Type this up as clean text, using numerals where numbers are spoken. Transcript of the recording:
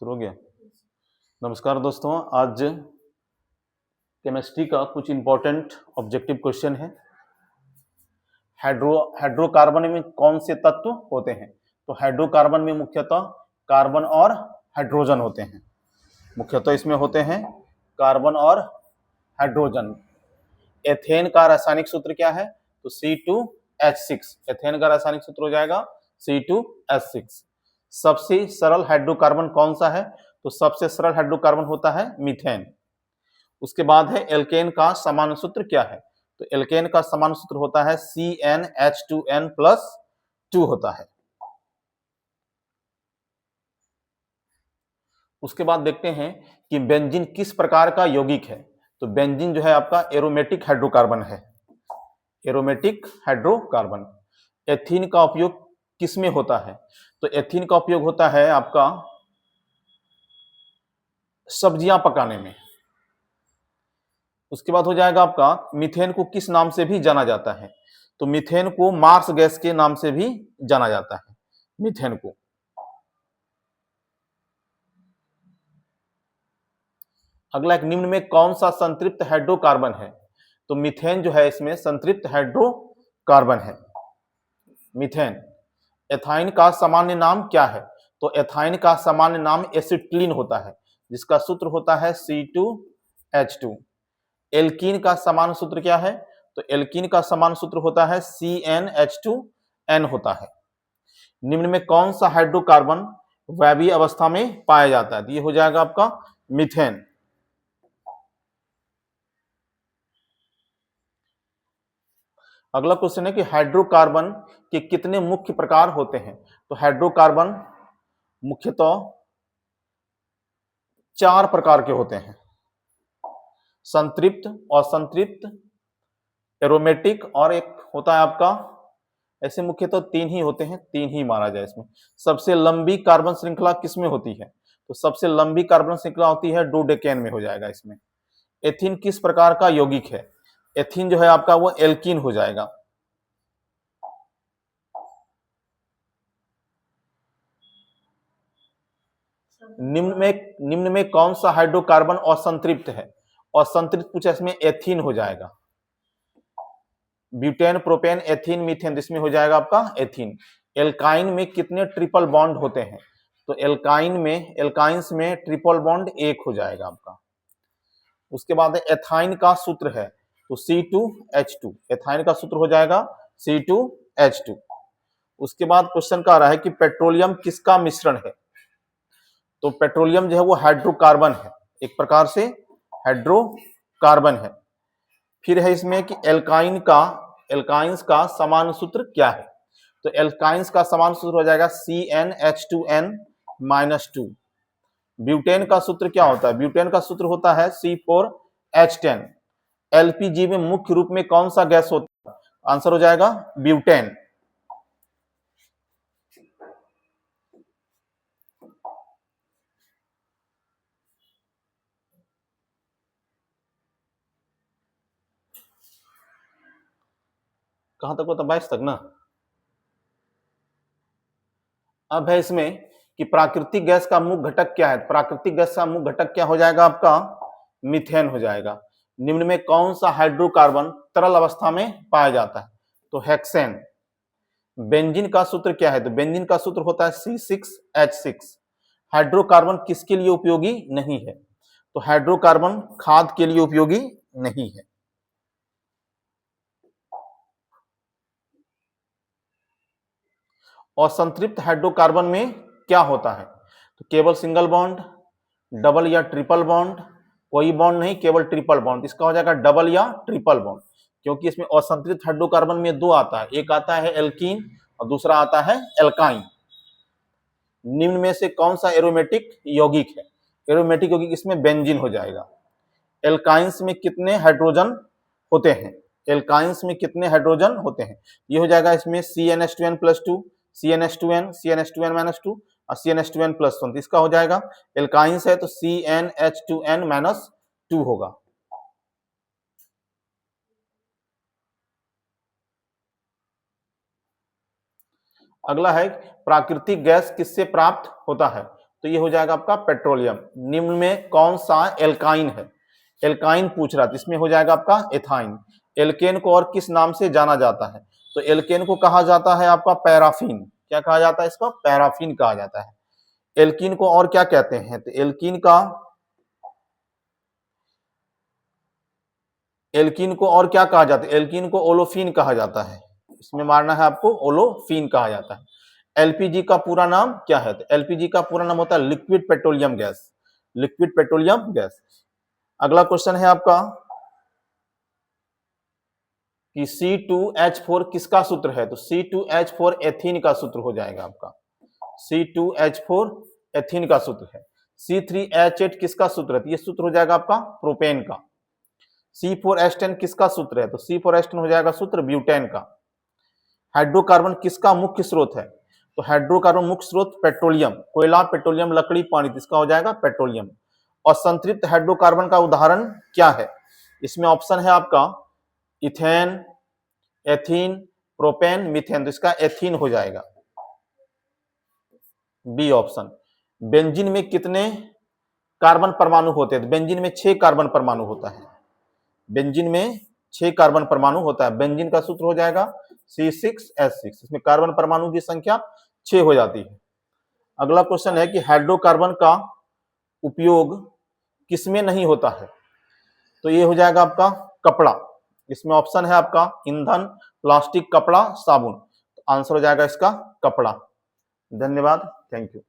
शुरू हो गया। नमस्कार दोस्तों, आज केमिस्ट्री का कुछ इंपॉर्टेंट ऑब्जेक्टिव क्वेश्चन है। हाइड्रोकार्बन में कौन से तत्व होते हैं? तो हाइड्रोकार्बन में मुख्यतः कार्बन और हाइड्रोजन होते हैं। मुख्यतः इसमें होते हैं कार्बन और हाइड्रोजन। एथेन का रासायनिक सूत्र क्या है? तो C2H6। एथेन का रासायनिक सूत्र हो जाएगा C2H6। सबसे सरल हाइड्रोकार्बन कौन सा है? तो सबसे सरल हाइड्रोकार्बन होता है मीथेन। उसके बाद है एल्केन का सामान्य सूत्र क्या है? तो एल्केन का सामान्य सूत्र होता है CnH2n+2 होता है। उसके बाद देखते हैं कि बेंजीन किस प्रकार का यौगिक है। तो बेंजीन जो है आपका एरोमेटिक हाइड्रोकार्बन है। Aromatic hydrocarbon. एथीन का उपयोग किस में होता है? तो एथीन का उपयोग होता है आपका सब्जियां पकाने में। उसके बाद हो जाएगा आपका मीथेन को किस नाम से भी जाना जाता है? तो मीथेन को मार्स गैस के नाम से भी जाना जाता है मीथेन को। अगला एक निम्न में कौन सा संतृप्त हाइड्रोकार्बन है? तो मीथेन जो है इसमें संतृप्त हाइड्रोकार्बन है मीथेन। एथाइन का सामान्य नाम क्या है? तो एथाइन का सामान्य नाम एसिटिलीन होता है, जिसका सूत्र होता है C2H2। एल्कीन का सामान्य सूत्र क्या है? तो एल्कीन का सामान्य सूत्र होता है CnH2n होता है। निम्न में कौन सा हाइड्रोकार्बन वायवीय अवस्था में पाया जाता है? ये हो जाएगा आपका मीथेन। अगला क्वेश्चन है कि हाइड्रोकार्बन के कितने मुख्य प्रकार होते हैं? तो हाइड्रोकार्बन मुख्यतः 4 प्रकार के होते हैं: संतृप्त, असंतृप्त, एरोमेटिक और एक होता है आपका, ऐसे मुख्यतः 3 ही होते हैं, 3 ही माना जाए इसमें। सबसे लंबी कार्बन श्रृंखला किसमें होती है? तो सबसे लंबी कार्बन श्रृंखला होती है डोडेकेन में हो जाएगा इसमें। एथीन किस प्रकार का यौगिक है? एथीन जो है आपका वो एल्कीन हो जाएगा। निम्न में कौन सा हाइड्रोकार्बन असंतृप्त है? असंतृप्त पूछा इसमें एथीन हो जाएगा। ब्यूटेन, प्रोपेन, एथीन, मीथेन, इसमें हो जाएगा आपका एथीन। एल्काइन में कितने ट्रिपल बॉन्ड होते हैं? तो एल्काइंस में ट्रिपल बॉन्ड 1 हो जाएगा आपका। उसके बाद एथाइन का सूत्र है तो C2H2। एथाइन का सूत्र हो जाएगा C2H2। उसके बाद क्वेश्चन का आ रहा है कि पेट्रोलियम किसका मिश्रण है? तो पेट्रोलियम जो है वो हाइड्रोकार्बन है, एक प्रकार से हाइड्रोकार्बन है। फिर है इसमें कि एल्काइंस का सामान्य सूत्र क्या है? तो एल्काइंस का सामान्य सूत्र हो जाएगा CnH2n-2। ब्यूटेन का सूत्र क्या होता है? ब्यूटेन का सूत्र होता है C4H10। एलपीजी में मुख्य रूप में कौन सा गैस होता है? आंसर हो जाएगा ब्यूटेन। कहां तक होता? 22 तक ना। अब है इसमें कि प्राकृतिक गैस का मुख्य घटक क्या है? प्राकृतिक गैस का मुख्य घटक क्या हो जाएगा आपका? मीथेन हो जाएगा। निम्न में कौन सा हाइड्रोकार्बन तरल अवस्था में पाया जाता है? तो हेक्सेन। बेंजीन का सूत्र क्या है? तो बेंजीन का सूत्र होता है C6H6। हाइड्रोकार्बन किसके लिए उपयोगी नहीं है? तो हाइड्रोकार्बन खाद के लिए उपयोगी नहीं है। और संतृप्त हाइड्रोकार्बन में क्या होता है? तो केवल सिंगल बॉन्ड, डबल या ट्रिपल बॉन्ड, कोई बॉन्ड नहीं, केवल ट्रिपल बॉन्ड। इसका हो जाएगा डबल या ट्रिपल बॉन्ड, क्योंकि इसमें असंतृप्त हाइड्रोकार्बन में 2 आता है, एक आता है एल्कीन और दूसरा आता है एल्काइन। निम्न में से कौन सा एरोमेटिक यौगिक है? एरोमेटिक यौगिक इसमें बेंजीन हो जाएगा। एल्काइंस में कितने हाइड्रोजन होते हैं? एल्काइंस में कितने हाइड्रोजन होते हैं? ये हो जाएगा इसमें CnH2n+2, CnH2n, CnH2n-2 और CnH2n+1। इसका हो जाएगा एल्काइंस है तो CnH2n-2 होगा। अगला है प्राकृतिक गैस किससे प्राप्त होता है? तो ये हो जाएगा आपका पेट्रोलियम। निम्न में कौन सा एल्काइन है? एल्काइन पूछ रहा था, इसमें हो जाएगा आपका एथाइन। एल्केन को और किस नाम से जाना जाता है? तो एल्केन को कहा जाता है आपका पैराफिन। क्या कहा जाता है इसको? पैराफिन कहा जाता है। एल्कीन को और क्या कहते हैं? तो एल्कीन को और क्या कहा जाता है? एल्कीन को ओलोफिन कहा जाता है। इसमें मारना है आपको, ओलोफिन कहा जाता है। एलपीजी का पूरा नाम क्या है? तो एलपीजी का पूरा नाम होता है liquid petroleum gas. Liquid petroleum gas. अगला क्वेश्चन है आपका कि C2H4 किसका सूत्र है? तो C2H4 एथीन का सूत्र हो जाएगा आपका। C2H4 एथीन का सूत्र है। C3H8 किसका सूत्र है? तो ये सूत्र हो जाएगा आपका प्रोपेन का। C4H10 किसका सूत्र है? तो C4H10 हो जाएगा सूत्र ब्यूटेन का। हाइड्रोकार्बन किसका मुख्य स्रोत है? तो हाइड्रोकार्बन मुख्य स्रोत पेट्रोलियम, कोयला, पेट्रोलियम, लकड़ी, पानी, इसका हो जाएगा पेट्रोलियम। और संतृप्त हाइड्रोकार्बन का उदाहरण क्या है? इसमें ऑप्शन है आपका इथेन, एथीन, प्रोपेन, मीथेन। तो इसका एथीन हो जाएगा, बी ऑप्शन। बेंजीन में कितने कार्बन परमाणु होते हैं? बेंजीन में 6 कार्बन परमाणु होता है। बेंजीन में 6 कार्बन परमाणु होता है। बेंजीन का सूत्र हो जाएगा C6H6। इसमें कार्बन परमाणु की संख्या 6 हो जाती है। अगला क्वेश्चन है कि हाइड्रोकार्बन का उपयोग किसमें नहीं होता है? तो ये हो जाएगा आपका कपड़ा। इसमें ऑप्शन है आपका ईंधन, प्लास्टिक, कपड़ा, साबुन। तो आंसर हो जाएगा इसका कपड़ा। धन्यवाद, थैंक यू।